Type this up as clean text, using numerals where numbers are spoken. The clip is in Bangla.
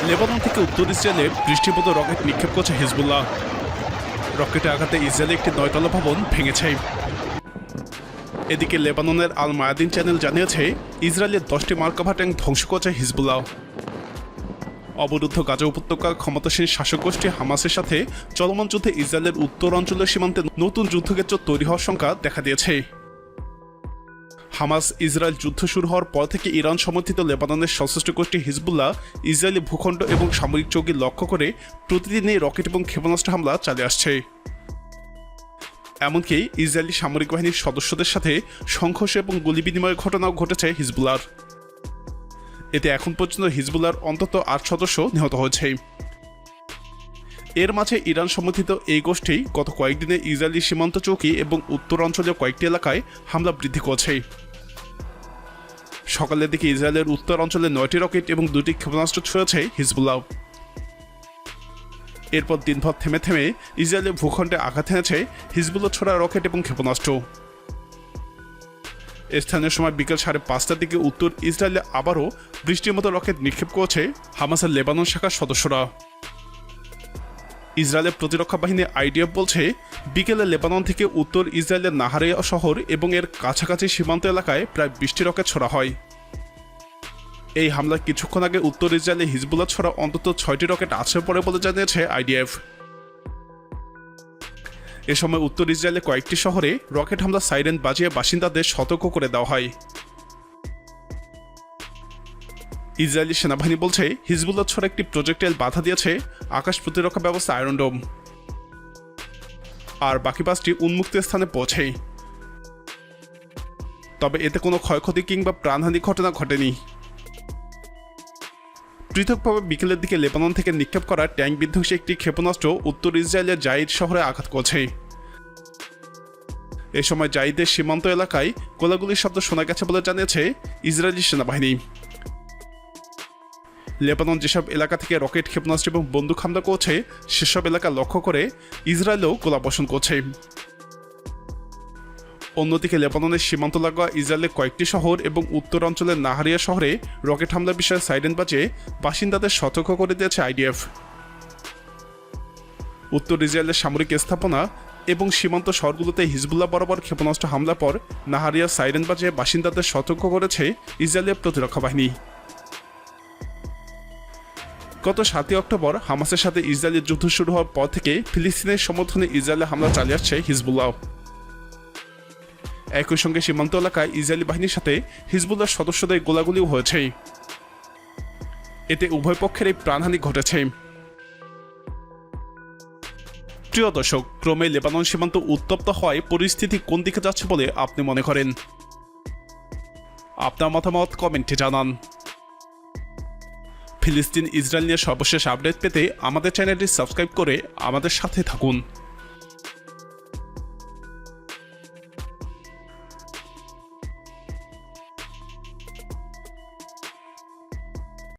লেবানন থেকে উত্তর ইসরায়েলে বৃষ্টিপাত রকেট নিক্ষেপ করছে হিজবুল্লাহ। রকেটে আঘাতে ইসরায়েলে একটি 9তলা ভবন ভেঙেছে। এদিকে লেবাননের আল মায়াদিন চ্যানেল জানিয়েছে ইসরায়েলের 10টি মার্কাভা ট্যাঙ্ক ধ্বংস করছে হিজবুল্লাহ। অবরুদ্ধ গাজা উপত্যকার ক্ষমতাসীন শাসক গোষ্ঠী হামাসের সাথে চলমান যুদ্ধে ইসরায়েলের উত্তর অঞ্চলের সীমান্তে নতুন যুদ্ধক্ষেত্র তৈরি হওয়ার শঙ্কা দেখা দিয়েছে। হামাস ইসরায়েল যুদ্ধ শুরু হওয়ার পর থেকে ইরান সমর্থিত লেবাননের সশস্ত্র গোষ্ঠী হিজবুল্লাহ ইসরায়েলি ভূখণ্ড এবং সামরিক চৌকি লক্ষ্য করে প্রতিদিনই রকেট এবং ক্ষেপণাস্ত্র হামলা চালিয়ে আসছে। এমনকি ইসরায়েলি সামরিক বাহিনীর সদস্যদের সাথে সংঘর্ষ এবং গুলি বিনিময়ের ঘটনাও ঘটেছে হিজবুল্লাহর। এতে এখন পর্যন্ত হিজবুল্লাহর অন্তত 8 সদস্য নিহত হয়েছে। এর মাঝে ইরান সমর্থিত এই গোষ্ঠী গত কয়েকদিনে ইসরায়েলি সীমান্ত চৌকি এবং উত্তর অঞ্চলের কয়েকটি এলাকায় হামলা বৃদ্ধি করছে। সকালের দিকে ইসরায়েলের উত্তর অঞ্চলে 9টি রকেট এবং 2টি ক্ষেপণাস্ত্র ছুঁড়েছে হিজবুল্লাহ। এরপর দিনভর থেমে থেমে ইসরায়েলের ভূখণ্ডে আঘাত এনেছে হিজবুল্লাহ ছোড়া রকেট এবং ক্ষেপণাস্ত্র। স্থানীয় সময় বিকেল 5:30টার দিকে উত্তর ইসরায়েলে আবারও বৃষ্টির মতো রকেট নিক্ষেপ করেছে হামাসের লেবানন শাখার সদস্যরা। ইসরায়েলের প্রতিরক্ষা বাহিনী আইডিএফ বলছে বিকেলে লেবানন থেকে উত্তর ইসরায়েলের নাহারিয়া শহর এবং এর কাছাকাছি সীমান্ত এলাকায় প্রায় 20টি রকেট ছোড়া হয়। এই হামলার কিছুক্ষণ আগে উত্তর ইসরায়েলে হিজবুল্লাহ ছড়া অন্তত 6টি রকেট আছড়ে পড়ে বলে জানিয়েছে আইডিএফ। এ সময় উত্তর ইসরায়েলে কয়েকটি শহরে রকেট হামলা সাইরেন বাজিয়ে বাসিন্দাদের সতর্ক করে দেওয়া হয়। ইসরায়েলি সেনাবাহিনী বলছে হিজবুল্লাহ ছড়া একটি প্রজেক্টাইল বাধা দিয়েছে আকাশ প্রতিরক্ষা ব্যবস্থা আয়রন ডোম, আর বাকি 5টি উন্মুক্ত স্থানে পৌঁছে। তবে এতে কোনো ক্ষয়ক্ষতি কিংবা প্রাণহানি ঘটনা ঘটেনি। পৃথকভাবে বিকেলের দিকে লেবানন থেকে নিক্ষেপ করা ট্যাঙ্ক বিধ্বংসী একটি ক্ষেপণাস্ত্র উত্তর ইসরায়েলের জাইদ শহরে আঘাত করছে। এ সময় জাইদের সীমান্ত এলাকায় গোলাগুলির শব্দ শোনা গেছে বলে জানিয়েছে ইসরায়েলি সেনাবাহিনী। লেবানন যেসব এলাকা থেকে রকেট ক্ষেপণাস্ত্র এবং বন্দুক হামলা করছে সেসব এলাকা লক্ষ্য করে ইসরায়েলও গোলাবর্ষণ করছে। অন্যদিকে লেবাননের সীমান্ত লাগোয়া ইসরায়েলের কয়েকটি শহর এবং উত্তর অঞ্চলের নাহারিয়া শহরে রকেট হামলার বিষয়ে সাইরেন বাজে বাসিন্দাদের সতর্ক করে দিয়েছে আইডিএফ। উত্তর ইসরায়েলের সামরিক স্থাপনা এবং সীমান্ত শহরগুলোতে হিজবুল্লাহ বরাবর ক্ষেপণাস্ত্র হামলার পর নাহারিয়া সাইরেন বাজে বাসিন্দাদের সতর্ক করেছে ইসরায়েলের প্রতিরক্ষা বাহিনী। গত 7 অক্টোবর হামাসের সাথে ইসরায়েলের যুদ্ধ শুরু হওয়ার পর থেকে ফিলিস্তিনের সমর্থনে ইসরায়েলে হামলা চালিয়ে আসছে হিজবুল্লাহ। একই সঙ্গে সীমান্ত এলাকায় ইসরায়েলি বাহিনীর সাথে হিজবুল্লাহর সদস্যদের গোলাগুলিও হয়েছে। এতে উভয় পক্ষেরই প্রাণহানি ঘটেছে। প্রিয় দর্শক, ক্রমে লেবানন সীমান্ত উত্তপ্ত হওয়ায় পরিস্থিতি কোন দিকে যাচ্ছে বলে আপনি মনে করেন? আপনার মতামত কমেন্টে জানান। ফিলিস্তিন ইসরায়েল নিয়ে সর্বশেষ আপডেট পেতে আমাদের চ্যানেলটি সাবস্ক্রাইব করে আমাদের সাথে থাকুন।